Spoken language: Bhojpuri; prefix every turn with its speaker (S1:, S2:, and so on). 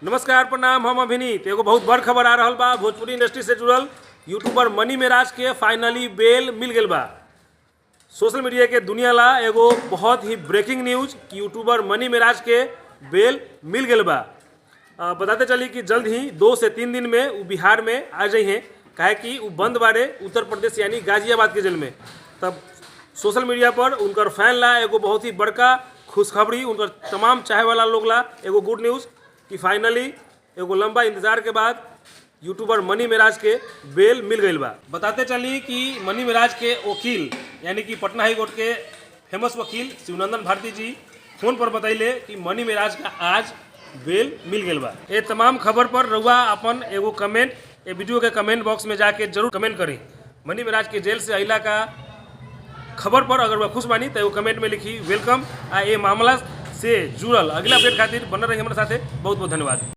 S1: नमस्कार प्रणाम, हम अभिनीत। एगो बहुत बड़ खबर आ रहा बा भोजपुरी इंडस्ट्री से जुड़ल। यूट्यूबर मनी मेराज के फाइनली बेल मिल गई बा। सोशल मीडिया के दुनिया ला एगो बहुत ही ब्रेकिंग न्यूज कि यूट्यूबर मनी मेराज के बेल मिल गई बा। बताते चली कि जल्द ही 2 से 3 दिन में वो बिहार में आ जाई हैं, काहे कि वो बंद बारे उत्तर प्रदेश यानी गाजियाबाद के जेल में। तब सोशल मीडिया पर उनकर फैन ला एगो बहुत ही बड़का खुशखबरी, उनकर तमाम चाहे वाला लोग ला एगो गुड न्यूज़ कि फाइनली एगो लंबा इंतजार के बाद यूट्यूबर मनी मेराज के बेल मिल गई बा। बताते चली कि मनी मेराज के वकील यानी कि पटना हाई कोर्ट के फेमस वकील शिवनंदन भारती जी फोन पर बतैले कि मनी मेराज का आज बेल मिल गई बा। ये तमाम खबर पर रउआ अपन एगो कमेंट ये वीडियो के कमेंट बॉक्स में जाके जरूर कमेंट करें। मनी मेराज के जेल से अहिला का खबर पर अगर वह खुश बानी तो कमेंट में लिखी वेलकम। ये मामला से जुड़ल अगला अपडेट खातिर बनल रही हमारे साथे। बहुत बहुत धन्यवाद।